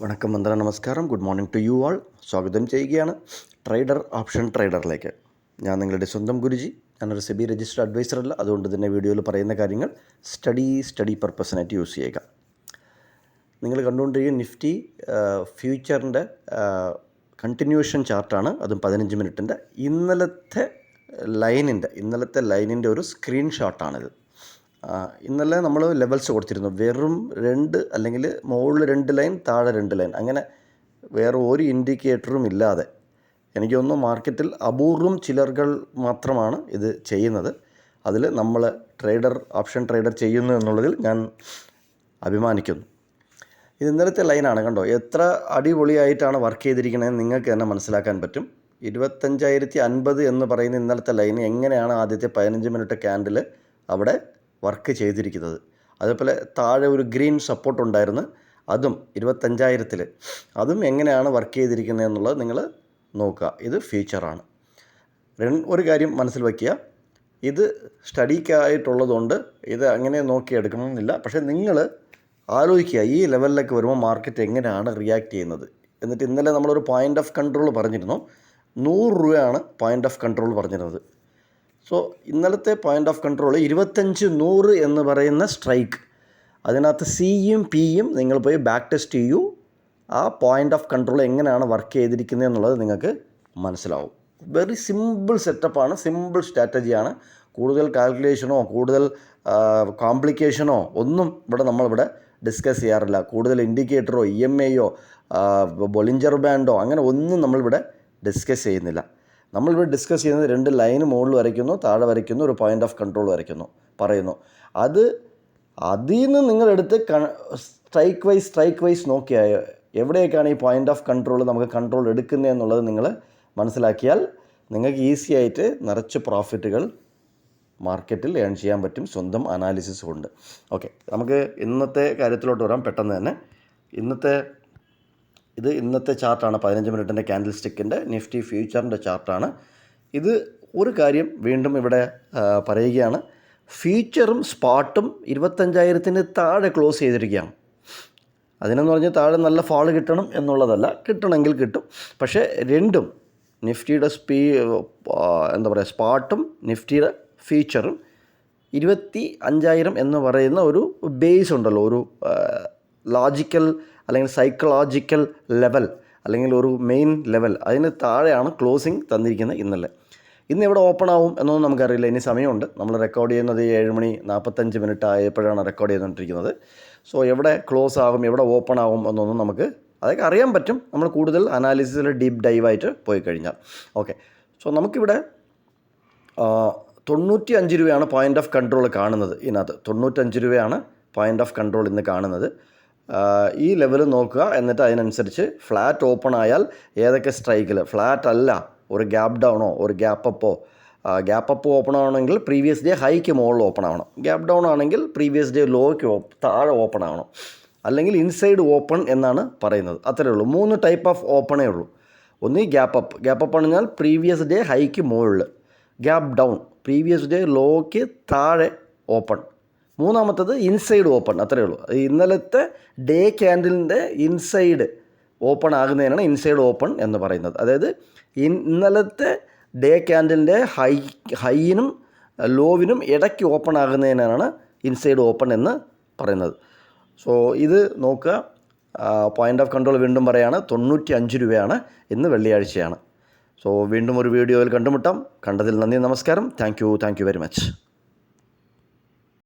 വണക്കം, വന്ദന, നമസ്കാരം. Good morning to you all. സ്വാഗതം ചെയ്യുകയാണ് ട്രേഡർ ഓപ്ഷൻ ട്രേഡറിലേക്ക്. ഞാൻ നിങ്ങളുടെ സ്വന്തം ഗുരുജി. ഞാനൊരു സെബി രജിസ്റ്റർഡ് അഡ്വൈസർ അല്ല. അതുകൊണ്ട് തന്നെ വീഡിയോയിൽ പറയുന്ന കാര്യങ്ങൾ സ്റ്റഡി പർപ്പസിനായിട്ട് യൂസ് ചെയ്യുക. നിങ്ങൾ കണ്ടുകൊണ്ടിരിക്കുന്ന നിഫ്റ്റി ഫ്യൂച്ചറിൻ്റെ കണ്ടിന്യൂഷൻ ചാർട്ടാണ്. അതും 15 മിനിറ്റിൻ്റെ ഇന്നലത്തെ ലൈനിൻ്റെ ഒരു സ്ക്രീൻഷോട്ടാണിത്. ഇന്നലെ നമ്മൾ ലെവൽസ് കൊടുത്തിരുന്നു. വെറും 2 അല്ലെങ്കിൽ മുകളിൽ 2 ലൈൻ, താഴെ 2 ലൈൻ, അങ്ങനെ വേറെ ഒരു ഇൻഡിക്കേറ്ററും ഇല്ലാതെ. എനിക്ക് തോന്നുന്നു മാർക്കറ്റിൽ അപൂർവം ചിലർകൾ മാത്രമാണ് ഇത് ചെയ്യുന്നത്. അതിൽ നമ്മൾ ഓപ്ഷൻ ട്രേഡർ ചെയ്യുന്നു എന്നുള്ളതിൽ ഞാൻ അഭിമാനിക്കുന്നു. ഇത് ഇന്നലത്തെ ലൈനാണ്. കണ്ടോ, എത്ര അടിപൊളിയായിട്ടാണ് വർക്ക് ചെയ്തിരിക്കണതെന്ന് നിങ്ങൾക്ക് തന്നെ മനസ്സിലാക്കാൻ പറ്റും. 25,050 എന്ന് പറയുന്ന ഇന്നലത്തെ ലൈന് എങ്ങനെയാണ് ആദ്യത്തെ 15 മിനിറ്റ് ക്യാൻഡിൽ അവിടെ വർക്ക് ചെയ്തിരിക്കുന്നത്. അതേപോലെ താഴെ ഒരു ഗ്രീൻ സപ്പോർട്ട് ഉണ്ടായിരുന്നു, അതും 25,000 അതും എങ്ങനെയാണ് വർക്ക് ചെയ്തിരിക്കുന്നത് എന്നുള്ളത് നിങ്ങൾ നോക്കുക. ഇത് ഫ്യൂച്ചറാണ്. ഒരു കാര്യം മനസ്സിൽ വയ്ക്കുക, ഇത് സ്റ്റഡിക്കായിട്ടുള്ളതുകൊണ്ട് ഇത് അങ്ങനെ നോക്കിയെടുക്കണമെന്നില്ല. പക്ഷേ നിങ്ങൾ ആലോചിക്കുക, ഈ ലെവലിലേക്ക് വരുമ്പോൾ മാർക്കറ്റ് എങ്ങനെയാണ് റിയാക്ട് ചെയ്യുന്നത്. എന്നിട്ട് ഇന്നലെ നമ്മളൊരു പോയിൻ്റ് ഓഫ് കൺട്രോൾ പറഞ്ഞിരുന്നു. 100 രൂപയാണ് പോയിൻ്റ് ഓഫ് കൺട്രോൾ പറഞ്ഞിരുന്നത്. സോ ഇന്നലത്തെ പോയിൻ്റ് ഓഫ് കൺട്രോൾ 25,100 എന്ന് പറയുന്ന സ്ട്രൈക്ക്. അതിനകത്ത് സിയും പിയും നിങ്ങൾ പോയി ബാക്ക് ടെസ്റ്റ് ചെയ്യൂ. ആ പോയിൻ്റ് ഓഫ് കൺട്രോൾ എങ്ങനെയാണ് വർക്ക് ചെയ്തിരിക്കുന്നത് എന്നുള്ളത് നിങ്ങൾക്ക് മനസ്സിലാവും. വെരി സിമ്പിൾ സെറ്റപ്പാണ്, സിമ്പിൾ സ്ട്രാറ്റജിയാണ്. കൂടുതൽ കാൽക്കുലേഷനോ കൂടുതൽ കോംപ്ലിക്കേഷനോ ഒന്നും നമ്മളിവിടെ ഡിസ്കസ് ചെയ്യാറില്ല. കൂടുതൽ ഇൻഡിക്കേറ്ററോ EMA ബൊളിഞ്ചർ ബാൻഡോ അങ്ങനെ ഒന്നും നമ്മളിവിടെ ഡിസ്കസ് ചെയ്യുന്നില്ല. നമ്മളിവിടെ ഡിസ്കസ് ചെയ്യുന്നത് 2 ലൈന് മുകളിൽ വരയ്ക്കുന്നു, താഴെ വരയ്ക്കുന്നു, ഒരു പോയിൻ്റ് ഓഫ് കൺട്രോൾ പറയുന്നു. അതിൽ നിന്ന് നിങ്ങളെടുത്ത് സ്ട്രൈക്ക് വൈസ് നോക്കിയാൽ എവിടെയൊക്കെയാണ് ഈ പോയിൻ്റ് ഓഫ് കൺട്രോൾ നമുക്ക് കൺട്രോൾ എടുക്കുന്നത് എന്നുള്ളത് നിങ്ങൾ മനസ്സിലാക്കിയാൽ നിങ്ങൾക്ക് ഈസി ആയിട്ട് നിറച്ച് പ്രോഫിറ്റുകൾ മാർക്കറ്റിൽ ഏൺ ചെയ്യാൻ പറ്റും, സ്വന്തം അനാലിസിസ് കൊണ്ട്. ഓക്കെ, നമുക്ക് ഇന്നത്തെ കാര്യത്തിലോട്ട് വരാം പെട്ടെന്ന് തന്നെ. ഇന്നത്തെ ചാർട്ടാണ്, 15 മിനിറ്റിൻ്റെ ക്യാൻഡിൽ സ്റ്റിക്കിൻ്റെ നിഫ്റ്റി ഫ്യൂച്ചറിൻ്റെ ചാർട്ടാണ് ഇത്. ഒരു കാര്യം വീണ്ടും ഇവിടെ പറയുകയാണ്, ഫ്യൂച്ചറും സ്പോട്ടും 25,000 താഴെ ക്ലോസ് ചെയ്തിരിക്കുകയാണ്. അതിനെന്ന് പറഞ്ഞാൽ താഴെ നല്ല ഫാൾ കിട്ടണം എന്നുള്ളതല്ല, കിട്ടണമെങ്കിൽ കിട്ടും. പക്ഷേ രണ്ടും നിഫ്റ്റിയുടെ സ്പോട്ടും നിഫ്റ്റിയുടെ ഫ്യൂച്ചറും 25,000 എന്ന് പറയുന്ന ഒരു ബേസ് ഉണ്ടല്ലോ, ഒരു ലോജിക്കൽ അല്ലെങ്കിൽ സൈക്കോളജിക്കൽ ലെവൽ അല്ലെങ്കിൽ ഒരു മെയിൻ ലെവൽ, അതിന് താഴെയാണ് ക്ലോസിങ് തന്നിരിക്കുന്നത് ഇന്ന് എവിടെ ഓപ്പൺ ആവും എന്നൊന്നും നമുക്കറിയില്ല. ഇനി സമയമുണ്ട്. നമ്മൾ റെക്കോർഡ് ചെയ്യുന്നത് 7:45 ആയപ്പോഴാണ് റെക്കോർഡ് ചെയ്തുകൊണ്ടിരിക്കുന്നത്. സോ എവിടെ ക്ലോസ് ആകും, എവിടെ ഓപ്പൺ ആകും എന്നൊന്നും നമുക്ക് അതൊക്കെ അറിയാൻ പറ്റും നമ്മൾ കൂടുതൽ അനാലിസിസിൽ ഡീപ്പ് ഡൈവായിട്ട് പോയി കഴിഞ്ഞാൽ. ഓക്കെ, സോ നമുക്കിവിടെ 95 രൂപയാണ് പോയിൻ്റ് ഓഫ് കൺട്രോൾ കാണുന്നത്. ഇതിനകത്ത് 95 രൂപയാണ് പോയിൻ്റ് ഓഫ് കൺട്രോൾ ഇന്ന് കാണുന്നത്. ഈ ലെവൽ നോക്കുക. എന്നിട്ട് അതിനനുസരിച്ച് ഫ്ലാറ്റ് ഓപ്പൺ ആയാൽ ഏതൊക്കെ സ്ട്രൈക്കിൽ, ഫ്ലാറ്റ് അല്ല ഒരു ഗ്യാപ്പ് ഡൗണോ ഒരു ഗ്യാപ്പ് അപ്പ് ഓപ്പൺ ആവണമെങ്കിൽ പ്രീവിയസ് ഡേ ഹൈക്ക് മുകളിൽ ഓപ്പൺ ആവണം. ഗ്യാപ്പ് ഡൗൺ ആണെങ്കിൽ പ്രീവിയസ് ഡേ ലോയ്ക്ക് താഴെ ഓപ്പൺ ആവണം, അല്ലെങ്കിൽ ഇൻസൈഡ് ഓപ്പൺ എന്നാണ് പറയുന്നത്. അത്രയേ ഉള്ളൂ. 3 ടൈപ്പ് ഓഫ് ഓപ്പണേ ഉള്ളൂ. ഒന്ന് ഗ്യാപ്പ് അപ്പ് പറഞ്ഞാൽ പ്രീവിയസ് ഡേ ഹൈക്ക് മുകളിൽ, ഗ്യാപ്പ് ഡൗൺ പ്രീവിയസ് ഡേ ലോയ്ക്ക് താഴെ ഓപ്പൺ, മൂന്നാമത്തത് ഇൻസൈഡ് ഓപ്പൺ. അത്രയേ ഉള്ളൂ. ഇന്നലത്തെ ഡേ ക്യാൻഡിലിൻ്റെ ഇൻസൈഡ് ഓപ്പൺ ആകുന്നതിനാണ് ഇൻസൈഡ് ഓപ്പൺ എന്ന് പറയുന്നത്. അതായത് ഇന്നലത്തെ ഡേ ക്യാൻഡിലിൻ്റെ ഹൈയിനും ലോവിനും ഇടയ്ക്ക് ഓപ്പൺ ആകുന്നതിനാണ് ഇൻസൈഡ് ഓപ്പൺ എന്ന് പറയുന്നത്. സോ ഇത് നോക്കുക. പോയിൻ്റ് ഓഫ് കൺട്രോൾ വീണ്ടും പറയുകയാണ് 95 രൂപയാണ്. ഇന്ന് വെള്ളിയാഴ്ചയാണ്. സോ വീണ്ടും ഒരു വീഡിയോയിൽ കണ്ടുമുട്ടാം. കണ്ടതിൽ നന്ദി, നമസ്കാരം. Thank you very much.